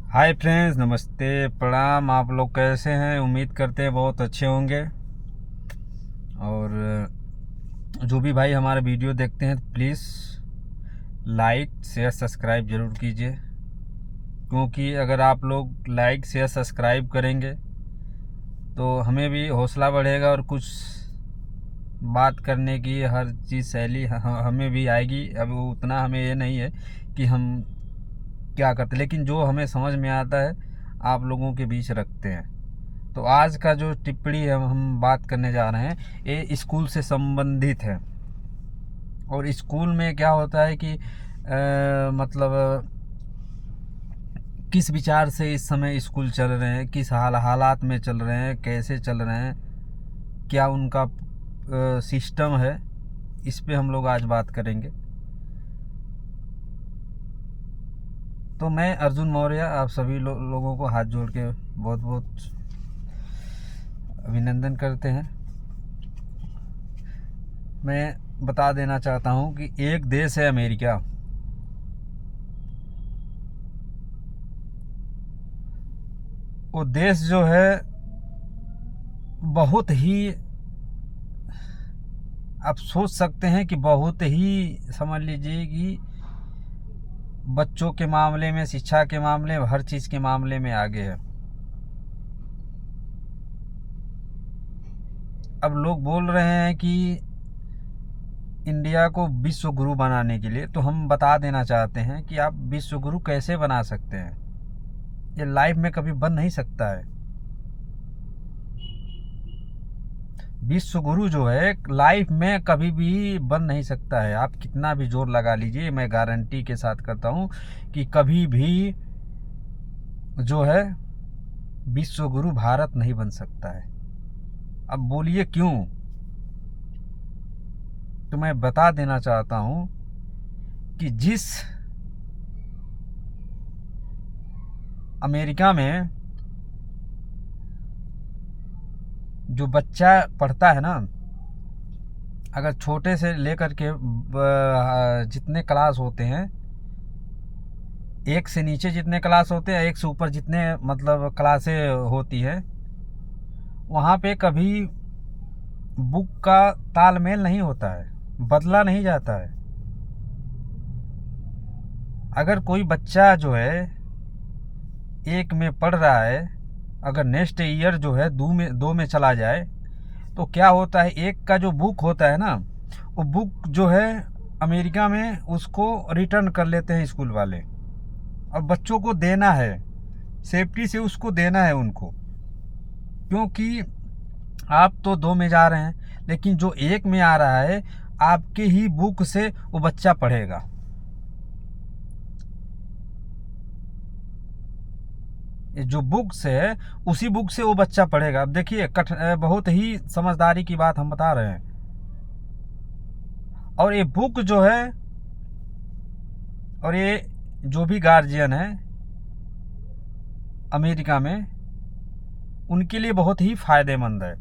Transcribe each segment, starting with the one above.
Hi friends, नमस्ते, प्रणाम। आप लोग कैसे हैं? उम्मीद करते हैं बहुत अच्छे होंगे। और जो भी भाई हमारा वीडियो देखते हैं प्लीज़ लाइक शेयर सब्सक्राइब ज़रूर कीजिए, क्योंकि अगर आप लोग लाइक शेयर सब्सक्राइब करेंगे तो हमें भी हौसला बढ़ेगा और कुछ बात करने की हर चीज़ शैली हमें भी आएगी। अब उतना हमें ये नहीं है कि हम क्या करते, लेकिन जो हमें समझ में आता है आप लोगों के बीच रखते हैं। तो आज का जो टिप्पणी हम बात करने जा रहे हैं ये स्कूल से संबंधित है। और स्कूल में क्या होता है कि मतलब किस विचार से इस समय स्कूल चल रहे हैं, किस हालात में चल रहे हैं, कैसे चल रहे हैं, क्या उनका सिस्टम है, इस पे हम लोग आज बात करेंगे। तो मैं अर्जुन मौर्य आप सभी लोगों को हाथ जोड़ के बहुत बहुत अभिनंदन करते हैं। मैं बता देना चाहता हूं कि एक देश है अमेरिका। वो देश जो है बहुत ही, आप सोच सकते हैं कि बहुत ही, समझ लीजिए कि बच्चों के मामले में, शिक्षा के मामले में, हर चीज़ के मामले में आगे है। अब लोग बोल रहे हैं कि इंडिया को विश्व गुरु बनाने के लिए, तो हम बता देना चाहते हैं कि आप विश्व गुरु कैसे बना सकते हैं। ये लाइफ में कभी बन नहीं सकता है। विश्व गुरु जो है लाइफ में कभी भी बन नहीं सकता है। आप कितना भी जोर लगा लीजिए, मैं गारंटी के साथ करता हूँ कि कभी भी जो है विश्व गुरु भारत नहीं बन सकता है। अब बोलिए क्यों? तो मैं बता देना चाहता हूँ कि जिस अमेरिका में जो बच्चा पढ़ता है ना, अगर छोटे से लेकर के जितने क्लास होते हैं, एक से नीचे जितने क्लास होते हैं, एक से ऊपर जितने मतलब क्लासें होती है, वहाँ पे कभी बुक का तालमेल नहीं होता है, बदला नहीं जाता है। अगर कोई बच्चा जो है एक में पढ़ रहा है, अगर नेक्स्ट ईयर जो है दो में चला जाए, तो क्या होता है, एक का जो बुक होता है ना, वो बुक जो है अमेरिका में उसको रिटर्न कर लेते हैं स्कूल वाले। और बच्चों को देना है, सेफ्टी से उसको देना है उनको, क्योंकि आप तो दो में जा रहे हैं, लेकिन जो एक में आ रहा है आपके ही बुक से वो बच्चा पढ़ेगा। जो बुक से है उसी बुक से वो बच्चा पढ़ेगा। अब देखिए, बहुत ही समझदारी की बात हम बता रहे हैं। और ये बुक जो है, और ये जो भी गार्जियन है अमेरिका में, उनके लिए बहुत ही फायदेमंद है।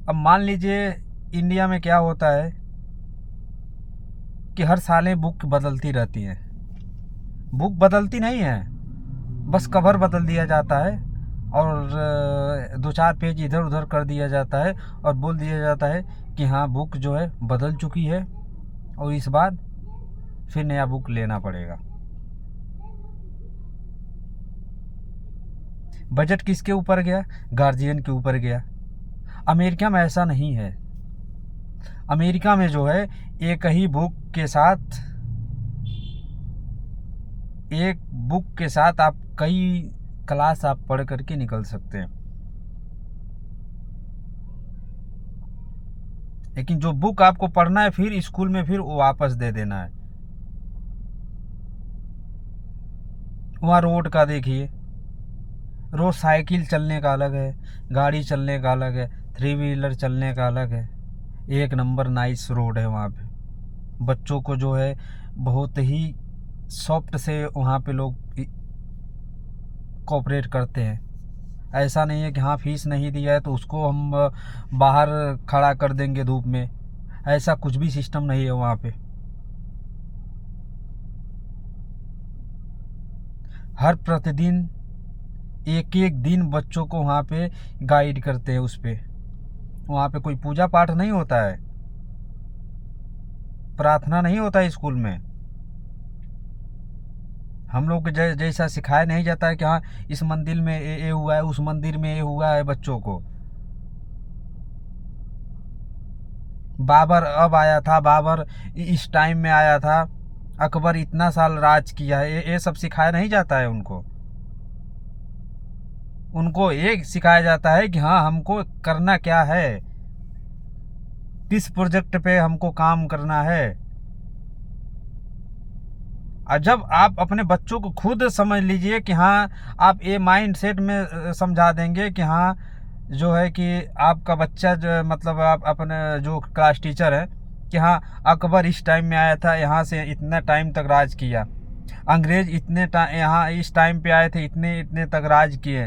अब मान लीजिए इंडिया में क्या होता है कि हर सालें बुक बदलती रहती हैं। बुक बदलती नहीं है, बस कवर बदल दिया जाता है और दो चार पेज इधर उधर कर दिया जाता है और बोल दिया जाता है कि हाँ बुक जो है बदल चुकी है और इस बार फिर नया बुक लेना पड़ेगा। बजट किसके ऊपर गया? गार्जियन के ऊपर गया। अमेरिका में ऐसा नहीं है। अमेरिका में जो है एक ही बुक के साथ, एक बुक के साथ आप कई क्लास आप पढ़ करके निकल सकते हैं। लेकिन जो बुक आपको पढ़ना है फिर स्कूल में फिर वो वापस दे देना है। वहाँ रोड का देखिए, रोज साइकिल चलने का अलग है, गाड़ी चलने का अलग है, थ्री व्हीलर चलने का अलग है। एक नंबर नाइस रोड है वहाँ पे। बच्चों को जो है बहुत ही सॉफ्ट से वहाँ पे लोग कोऑपरेट करते हैं। ऐसा नहीं है कि हाँ फीस नहीं दिया है तो उसको हम बाहर खड़ा कर देंगे धूप में। ऐसा कुछ भी सिस्टम नहीं है वहाँ पे। हर प्रतिदिन एक एक दिन बच्चों को वहाँ पे गाइड करते हैं। उस पे वहाँ पे कोई पूजा पाठ नहीं होता है, प्रार्थना नहीं होता है स्कूल में। हम लोग के जैसा सिखाया नहीं जाता है कि हाँ इस मंदिर में ये हुआ है, उस मंदिर में ये हुआ है। बच्चों को बाबर अब आया था, बाबर इस टाइम में आया था, अकबर इतना साल राज किया है, ये सब सिखाया नहीं जाता है उनको। उनको एक सिखाया जाता है कि हाँ हमको करना क्या है, किस प्रोजेक्ट पे हमको काम करना है। और जब आप अपने बच्चों को खुद समझ लीजिए कि हाँ आप ये माइंड सेट में समझा देंगे कि हाँ जो है कि आपका बच्चा जो मतलब आप अपने जो क्लास टीचर है कि हाँ अकबर इस टाइम में आया था, यहाँ से इतना टाइम तक राज किया, अंग्रेज इतने यहाँ इस टाइम पे आए थे, इतने इतने तक राज किए।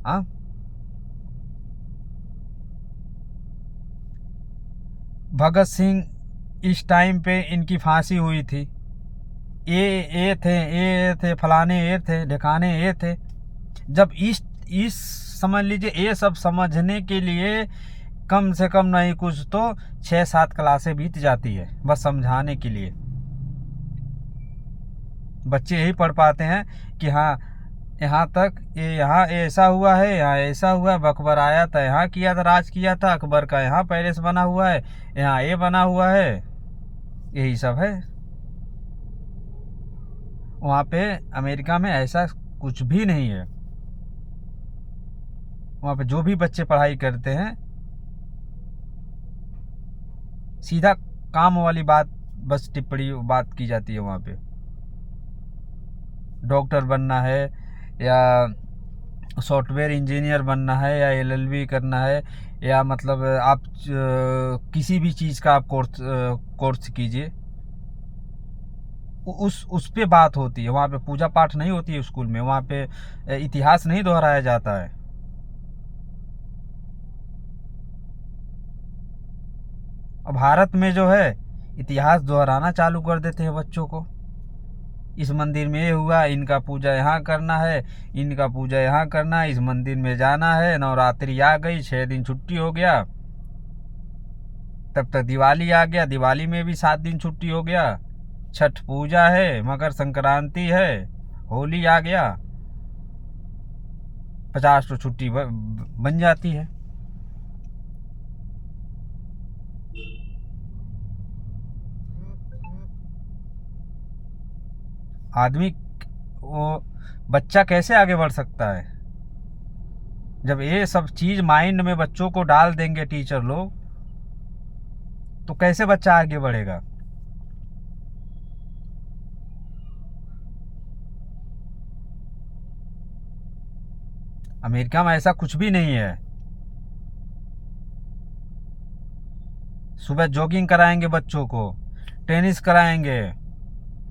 हाँ भगत सिंह इस टाइम पे इनकी फांसी हुई थी, ये थे फलाने, ये थे ढिकाने, ये थे। जब इस समझ लीजिए ये सब समझने के लिए कम से कम नहीं कुछ तो 6-7 क्लासें बीत जाती है बस समझाने के लिए। बच्चे यही पढ़ पाते हैं कि हाँ यहाँ तक ये यहाँ ऐसा हुआ है, यहाँ ऐसा हुआ है, अकबर आया था यहाँ किया था, राज किया था, अकबर का यहाँ पैलेस बना हुआ है, यहाँ ये बना हुआ है, यही सब है। वहाँ पे अमेरिका में ऐसा कुछ भी नहीं है। वहाँ पे जो भी बच्चे पढ़ाई करते हैं सीधा काम वाली बात बस टिप्पणी बात की जाती है। वहाँ पे डॉक्टर बनना है या सॉफ्टवेयर इंजीनियर बनना है या एलएलबी करना है या मतलब आप किसी भी चीज़ का आप कोर्स कीजिए, उस पे बात होती है। वहाँ पे पूजा पाठ नहीं होती है स्कूल में, वहाँ पे इतिहास नहीं दोहराया जाता है। अब भारत में जो है इतिहास दोहराना चालू कर देते हैं बच्चों को। इस मंदिर में ये हुआ, इनका पूजा यहाँ करना है, इनका पूजा यहाँ करना है, इस मंदिर में जाना है, नवरात्रि आ गई, 6 दिन छुट्टी हो गया, तब तक दिवाली आ गया, दिवाली में भी 7 दिन छुट्टी हो गया, छठ पूजा है, मकर संक्रांति है, होली आ गया, 50 तो छुट्टी बन जाती है। आदमी वो बच्चा कैसे आगे बढ़ सकता है जब ये सब चीज माइंड में बच्चों को डाल देंगे टीचर लोग, तो कैसे बच्चा आगे बढ़ेगा। अमेरिका में ऐसा कुछ भी नहीं है। सुबह जॉगिंग कराएंगे बच्चों को, टेनिस कराएंगे,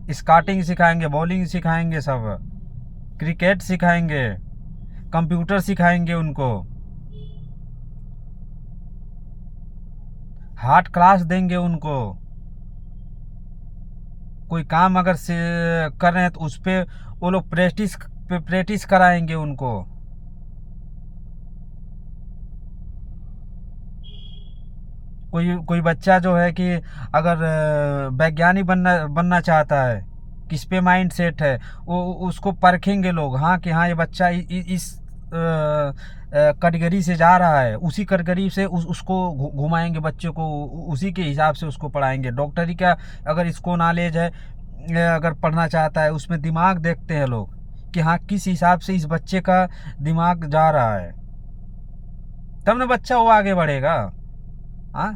स्काटिंग सिखाएंगे, बॉलिंग सिखाएंगे, सब क्रिकेट सिखाएंगे, कंप्यूटर सिखाएंगे उनको, हार्ट क्लास देंगे उनको। कोई काम अगर से कर रहे हैं तो उस पर वो लोग प्रैक्टिस कराएंगे उनको। कोई बच्चा जो है कि अगर वैज्ञानिक बनना चाहता है, किस पे माइंड सेट है, वो उसको परखेंगे लोग। हाँ कि हाँ ये बच्चा इस कैटेगरी से जा रहा है, उसी कैटेगरी से उसको घुमाएंगे बच्चे को, उसी के हिसाब से उसको पढ़ाएंगे। डॉक्टरी का अगर इसको नॉलेज है, अगर पढ़ना चाहता है, उसमें दिमाग देखते हैं लोग कि हाँ किस हिसाब से इस बच्चे का दिमाग जा रहा है, तब ना बच्चा वो आगे बढ़ेगा। हाँ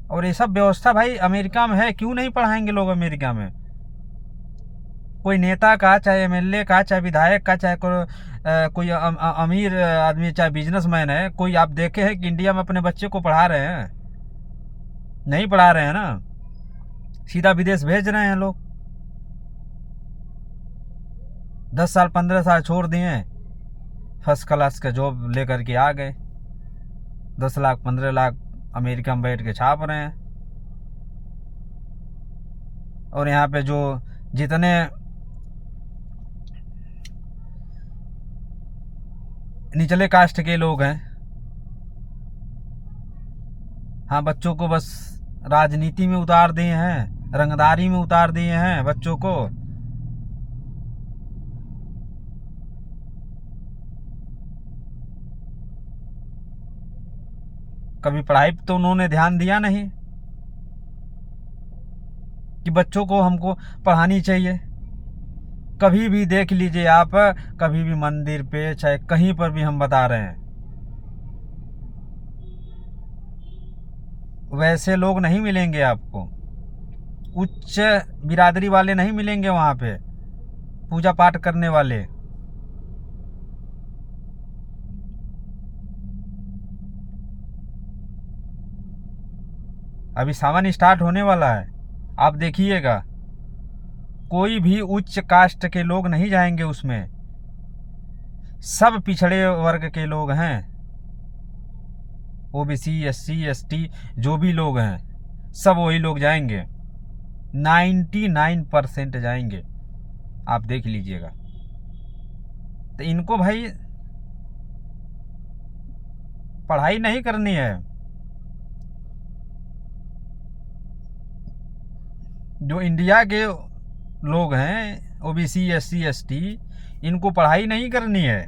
और ये सब व्यवस्था भाई अमेरिका में है, क्यों नहीं पढ़ाएंगे लोग अमेरिका में। कोई नेता का, चाहे एमएलए का, चाहे विधायक का, चाहे कोई अमीर आदमी, चाहे बिजनेसमैन है, कोई आप देखे हैं कि इंडिया में अपने बच्चे को पढ़ा रहे हैं? नहीं पढ़ा रहे हैं ना, सीधा विदेश भेज रहे हैं लोग। 10 साल 15 साल छोड़ दिए, फर्स्ट क्लास का जॉब लेकर के आ गए, 10 लाख 15 लाख अमेरिका में बैठ के छाप रहे हैं। और यहाँ पे जो जितने निचले कास्ट के लोग हैं, हाँ, बच्चों को बस राजनीति में उतार दिए हैं, रंगदारी में उतार दिए हैं बच्चों को। कभी पढ़ाई पे तो उन्होंने ध्यान दिया नहीं कि बच्चों को हमको पढ़ानी चाहिए। कभी भी देख लीजिए आप, कभी भी मंदिर पे चाहे कहीं पर भी हम बता रहे हैं, वैसे लोग नहीं मिलेंगे आपको, उच्च बिरादरी वाले नहीं मिलेंगे वहाँ पे पूजा पाठ करने वाले। अभी सावन स्टार्ट होने वाला है, आप देखिएगा, कोई भी उच्च कास्ट के लोग नहीं जाएंगे उसमें, सब पिछड़े वर्ग के लोग हैं, ओबीसी, एससी, एसटी, जो भी लोग हैं सब वही लोग जाएंगे, 99% जाएंगे, आप देख लीजिएगा। तो इनको भाई पढ़ाई नहीं करनी है। जो इंडिया के लोग हैं ओबीसी, एससी, एसटी, इनको पढ़ाई नहीं करनी है।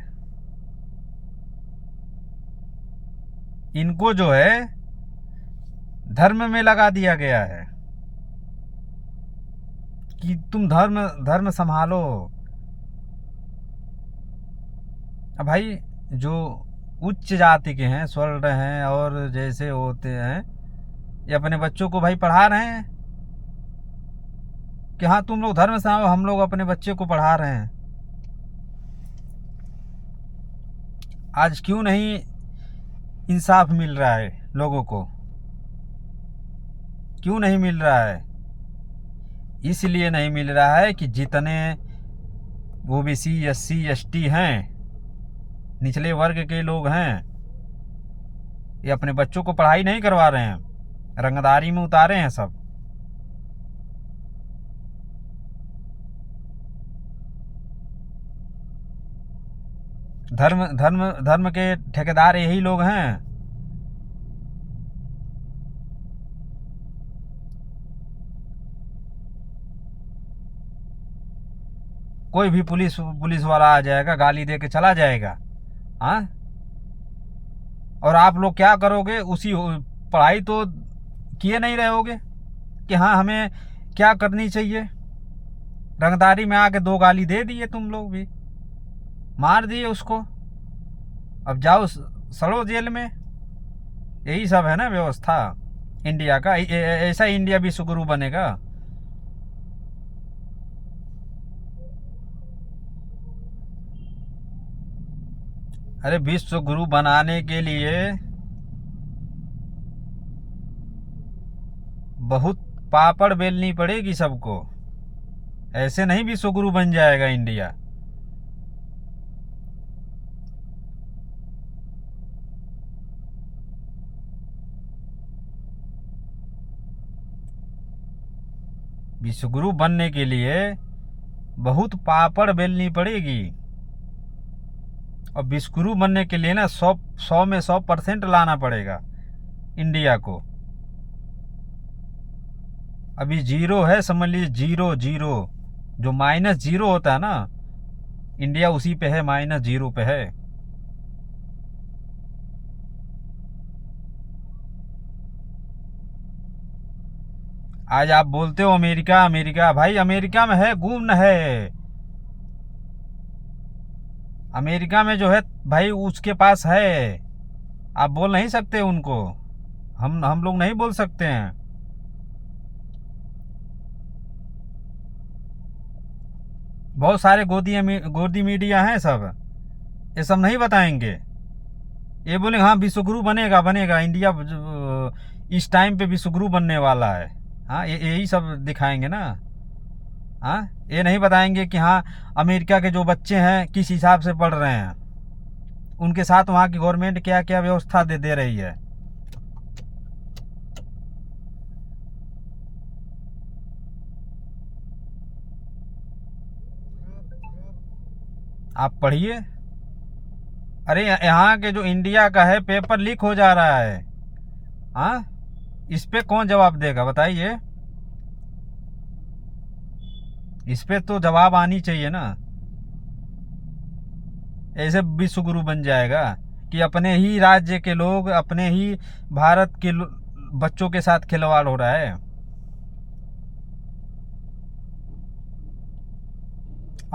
इनको जो है धर्म में लगा दिया गया है कि तुम धर्म संभालो। अब भाई जो उच्च जाति के हैं, स्वर्ण हैं और जैसे होते हैं, ये अपने बच्चों को भाई पढ़ा रहे हैं कि हाँ तुम लोग धर्म संभालो, हम लोग अपने बच्चे को पढ़ा रहे हैं। आज क्यों नहीं इंसाफ मिल रहा है लोगों को? क्यों नहीं मिल रहा है? इसलिए नहीं मिल रहा है कि जितने ओबीसी, एससी, एसटी हैं, निचले वर्ग के लोग हैं, ये अपने बच्चों को पढ़ाई नहीं करवा रहे हैं, रंगदारी में उतारे हैं सब। धर्म के ठेकेदार यही लोग हैं। कोई भी पुलिस वाला आ जाएगा, गाली दे के चला जाएगा, हाँ, और आप लोग क्या करोगे? उसी पढ़ाई तो किए नहीं रहोगे कि हाँ हमें क्या करनी चाहिए। रंगदारी में आके 2 गाली दे दिए, तुम लोग भी मार दिए उसको, अब जाओ सड़ो जेल में। यही सब है ना व्यवस्था इंडिया का। ऐसा इंडिया विश्वगुरु बनेगा? अरे विश्वगुरु बनाने के लिए बहुत पापड़ बेलनी पड़ेगी सबको, ऐसे नहीं विश्वगुरु बन जाएगा इंडिया। विश्वगुरु बनने के लिए बहुत पापड़ बेलनी पड़ेगी, और विश्वगुरु बनने के लिए ना 100 में 100% लाना पड़ेगा इंडिया को। अभी 0 है, समझ लीजिए 0 जो -0 होता है ना, इंडिया उसी पे है, -0 पे है। आज आप बोलते हो अमेरिका अमेरिका, भाई अमेरिका में है, गुम्न है। अमेरिका में जो है भाई उसके पास है, आप बोल नहीं सकते उनको, हम लोग नहीं बोल सकते हैं। बहुत सारे गोदी मीडिया हैं, सब ये सब नहीं बताएंगे। ये बोले हाँ विश्वगुरु बनेगा इंडिया, इस टाइम पे विश्वगुरु बनने वाला है, हाँ यही सब दिखाएंगे ना। हाँ, ये नहीं बताएंगे कि हाँ अमेरिका के जो बच्चे हैं किस हिसाब से पढ़ रहे हैं, उनके साथ वहाँ की गवर्नमेंट क्या क्या व्यवस्था दे रही है। आप पढ़िए। अरे यहाँ के जो इंडिया का है पेपर लीक हो जा रहा है। हाँ, इस पे कौन जवाब देगा बताइए। इस पे तो जवाब आनी चाहिए ना। ऐसे विश्व गुरु बन जाएगा कि अपने ही राज्य के लोग, अपने ही भारत के बच्चों के साथ खिलवाड़ हो रहा है।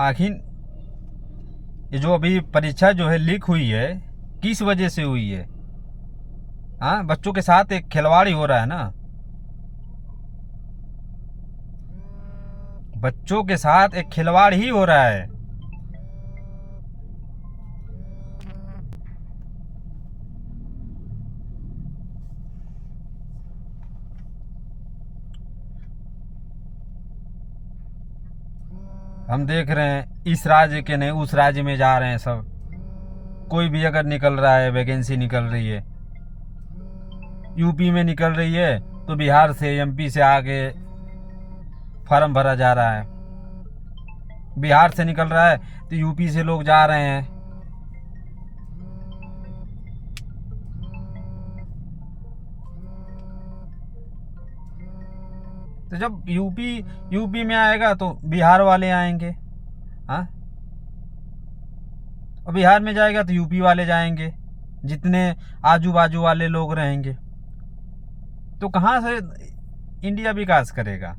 आखिर ये जो अभी परीक्षा जो है लीक हुई है, किस वजह से हुई है? हाँ, बच्चों के साथ एक खिलवाड़ ही हो रहा है ना। बच्चों के साथ एक खिलवाड़ ही हो रहा है। हम देख रहे हैं इस राज्य के नहीं उस राज्य में जा रहे हैं सब। कोई भी अगर निकल रहा है, वैकेंसी निकल रही है, यूपी में निकल रही है तो बिहार से, एमपी से आके फॉर्म भरा जा रहा है। बिहार से निकल रहा है तो यूपी से लोग जा रहे हैं। तो जब यूपी में आएगा तो बिहार वाले आएंगे। हाँ, और बिहार में जाएगा तो यूपी वाले जाएंगे, जितने आजू बाजू वाले लोग रहेंगे। तो कहाँ से इंडिया विकास करेगा?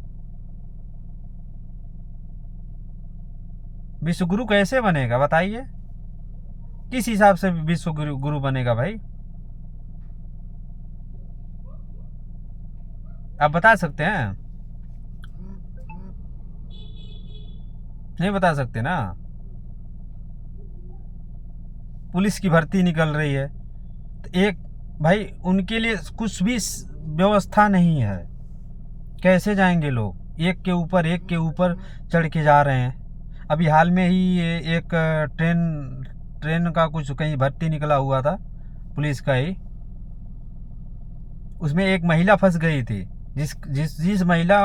विश्व गुरु कैसे बनेगा बताइए? किस हिसाब से विश्व गुरु बनेगा भाई? आप बता सकते हैं? नहीं बता सकते ना। पुलिस की भर्ती निकल रही है तो एक भाई उनके लिए कुछ भी व्यवस्था नहीं है। कैसे जाएंगे लोग? एक के ऊपर चढ़ के जा रहे हैं। अभी हाल में ही एक ट्रेन का कुछ कहीं भर्ती निकला हुआ था, पुलिस का ही। उसमें एक महिला फंस गई थी, जिस महिला,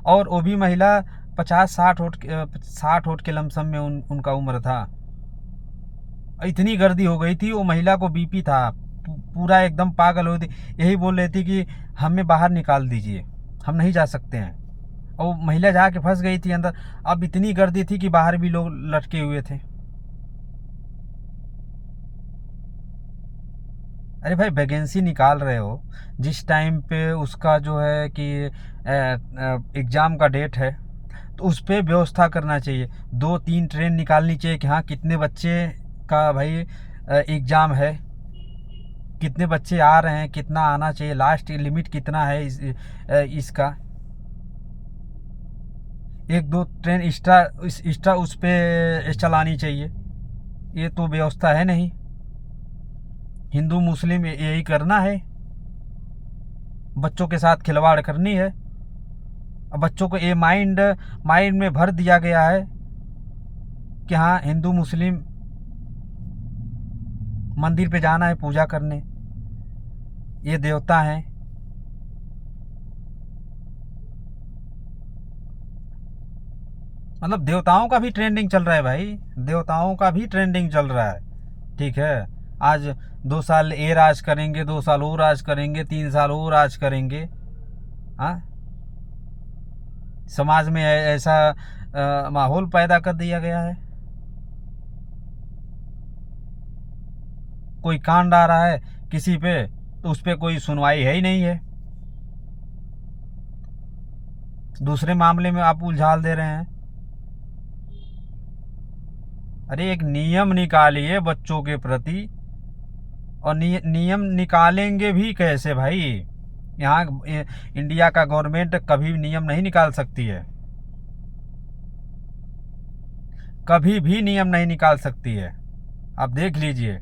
और वो भी महिला 50-60 वोट के लमसम में उनका उम्र था। इतनी गर्दी हो गई थी, वो महिला को बीपी था, पूरा एकदम पागल हो थी। यही बोल रही थी कि हमें बाहर निकाल दीजिए, हम नहीं जा सकते हैं। और वो महिला जाके फंस गई थी अंदर। अब इतनी गर्दी थी कि बाहर भी लोग लटके हुए थे। अरे भाई, वैकेंसी निकाल रहे हो, जिस टाइम पे उसका जो है कि एग्ज़ाम का डेट है, तो उस पर व्यवस्था करना चाहिए। 2-3 ट्रेन निकालनी चाहिए कि हाँ कितने बच्चे का भाई एग्ज़ाम है, कितने बच्चे आ रहे हैं, कितना आना चाहिए, लास्ट लिमिट कितना है इसका। 1-2 ट्रेन एक्स्ट्रा उस पर चलानी चाहिए। ये तो व्यवस्था है नहीं। हिंदू मुस्लिम यही करना है, बच्चों के साथ खिलवाड़ करनी है। अब बच्चों को ये माइंड में भर दिया गया है कि हाँ हिंदू मुस्लिम मंदिर पे जाना है पूजा करने, ये देवता हैं। मतलब देवताओं का भी ट्रेंडिंग चल रहा है भाई, देवताओं का भी ट्रेंडिंग चल रहा है। ठीक है, आज 2 साल ये राज करेंगे, 2 साल वो राज करेंगे, 3 साल वो राज करेंगे। हाँ, समाज में ऐसा माहौल पैदा कर दिया गया है। कोई कांड आ रहा है किसी पे तो उस पर कोई सुनवाई है ही नहीं है, दूसरे मामले में आप उलझाल दे रहे हैं। अरे एक नियम निकालिए बच्चों के प्रति। और नियम निकालेंगे भी कैसे भाई? यहाँ इंडिया का गवर्नमेंट कभी नियम नहीं निकाल सकती है, कभी भी नियम नहीं निकाल सकती है। आप देख लीजिए।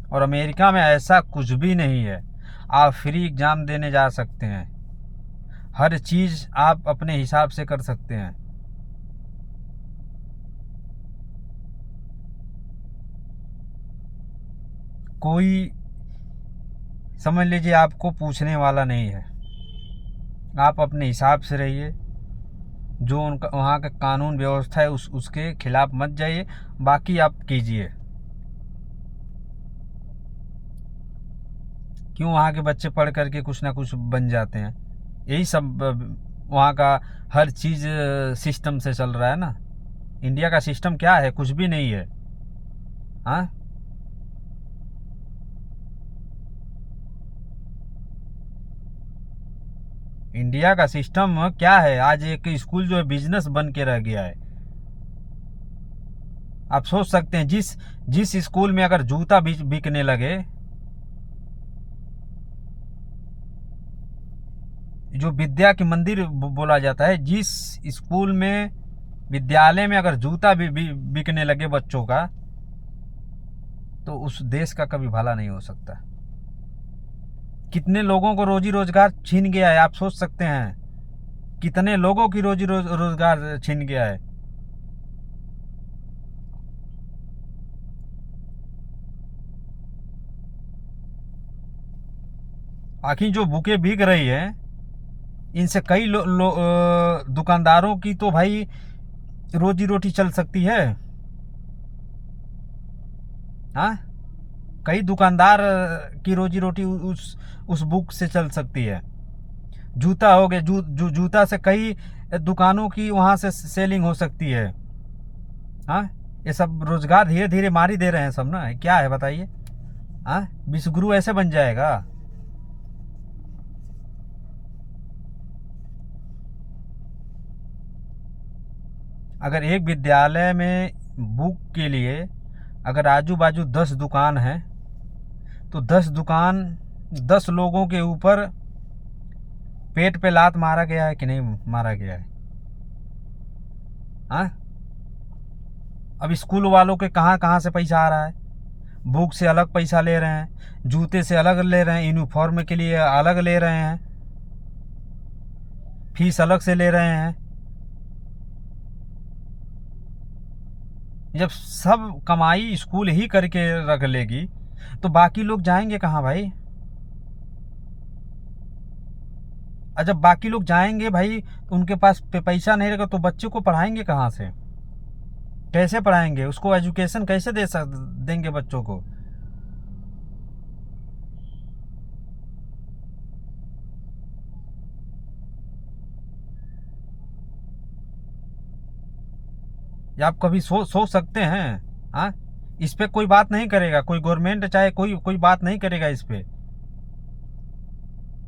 और अमेरिका में ऐसा कुछ भी नहीं है। आप फ्री एग्ज़ाम देने जा सकते हैं, हर चीज़ आप अपने हिसाब से कर सकते हैं। कोई समझ लीजिए आपको पूछने वाला नहीं है, आप अपने हिसाब से रहिए, जो उनका वहाँ का कानून व्यवस्था है उसके खिलाफ मत जाइए, बाकी आप कीजिए। क्यों वहाँ के बच्चे पढ़ करके कुछ ना कुछ बन जाते हैं, यही सब वहाँ का हर चीज़ सिस्टम से चल रहा है ना। इंडिया का सिस्टम क्या है, कुछ भी नहीं है। हाँ, इंडिया का सिस्टम क्या है, आज एक स्कूल जो है बिजनेस बन के रह गया है। आप सोच सकते हैं, जिस जिस स्कूल में अगर जूता बिकने लगे, जो विद्या की मंदिर बोला जाता है, जिस स्कूल में विद्यालय में अगर जूता भी बिकने लगे बच्चों का, तो उस देश का कभी भला नहीं हो सकता। कितने लोगों को रोजी रोजगार छीन गया है, आप सोच सकते हैं कितने लोगों की रोजी रोजगार छीन गया है। आखिर जो बुकें बिक रही है, इनसे कई दुकानदारों की तो भाई रोजी रोटी चल सकती है। हाँ, कई दुकानदार की रोजी रोटी उस बुक से चल सकती है। जूता हो गया, जूता से कई दुकानों की वहाँ से सेलिंग हो सकती है। हाँ, ये सब रोजगार धीरे धीरे मार ही दे रहे हैं सब ना, क्या है बताइए। हाँ, विश्वगुरु ऐसे बन जाएगा। अगर एक विद्यालय में बुक के लिए अगर आजू बाजू 10 दुकान है, तो 10 दुकान 10 लोगों के ऊपर पेट पे लात मारा गया है कि नहीं मारा गया है। हाँ, अब स्कूल वालों के कहाँ कहाँ से पैसा आ रहा है। बुक से अलग पैसा ले रहे हैं, जूते से अलग ले रहे हैं, यूनिफॉर्म के लिए अलग ले रहे हैं, फीस अलग से ले रहे हैं। जब सब कमाई स्कूल ही करके रख लेगी, तो बाकी लोग जाएंगे कहाँ भाई। और जब बाकी लोग जाएंगे भाई, तो उनके पास पैसा नहीं रहेगा, तो बच्चे को पढ़ाएंगे कहाँ से, कैसे पढ़ाएंगे, उसको एजुकेशन कैसे देंगे बच्चों को। या आप कभी सोच सकते हैं। हाँ, इस पे कोई बात नहीं करेगा, कोई गवर्नमेंट चाहे कोई कोई बात नहीं करेगा इस पे।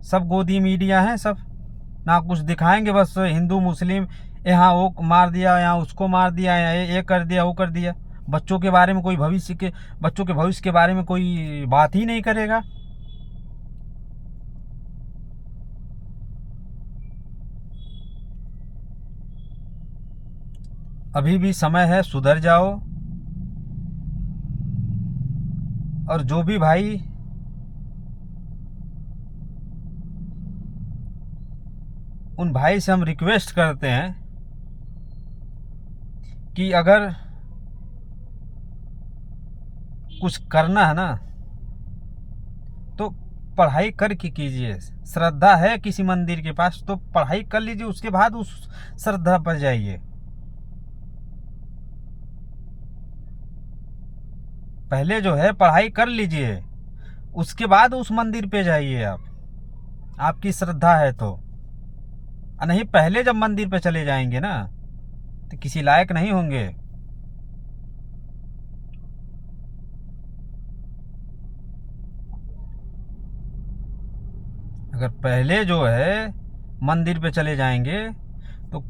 सब गोदी मीडिया है सब, ना कुछ दिखाएंगे, बस हिंदू मुस्लिम, यहाँ वो मार दिया, यहाँ उसको मार दिया, यहाँ ये कर दिया, वो कर दिया। बच्चों के बारे में कोई बच्चों के भविष्य के बारे में कोई बात ही नहीं करेगा। अभी भी समय है, सुधर जाओ। और जो भी भाई उन भाई से हम रिक्वेस्ट करते हैं कि अगर कुछ करना है ना, तो पढ़ाई करके कीजिए। श्रद्धा है किसी मंदिर के पास, तो पढ़ाई कर लीजिए, उसके बाद उस श्रद्धा पर जाइए। पहले जो है पढ़ाई कर लीजिए, उसके बाद उस मंदिर पे जाइए आप, आपकी श्रद्धा है तो। नहीं, पहले जब मंदिर पे चले जाएंगे ना, तो किसी लायक नहीं होंगे। अगर पहले जो है मंदिर पे चले जाएंगे, तो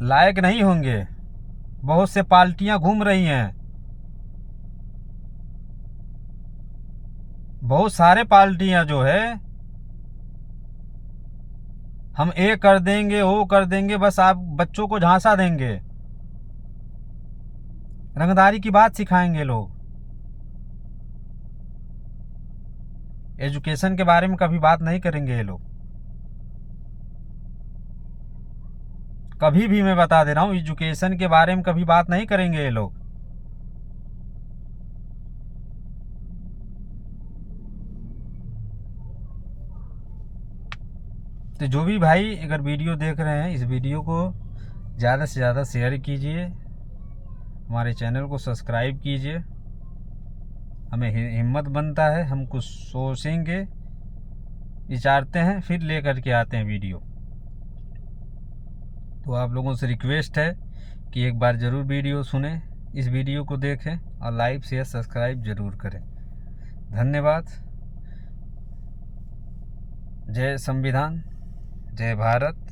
लायक नहीं होंगे। बहुत से पार्टियां घूम रही हैं, बहुत सारे पार्टियां जो है, हम ये कर देंगे वो कर देंगे, बस आप बच्चों को झांसा देंगे, रंगदारी की बात सिखाएंगे लोग। एजुकेशन के बारे में कभी बात नहीं करेंगे ये लोग। कभी भी मैं बता दे रहा हूँ, एजुकेशन के बारे में कभी बात नहीं करेंगे ये लोग। तो जो भी भाई अगर वीडियो देख रहे हैं, इस वीडियो को ज़्यादा से ज़्यादा शेयर कीजिए, हमारे चैनल को सब्सक्राइब कीजिए। हमें हिम्मत बनता है, हम कुछ सोचेंगे, विचारते हैं, फिर लेकर के आते हैं वीडियो। तो आप लोगों से रिक्वेस्ट है कि एक बार ज़रूर वीडियो सुने, इस वीडियो को देखें और लाइक शेयर सब्सक्राइब ज़रूर करें। धन्यवाद। जय संविधान, जय भारत।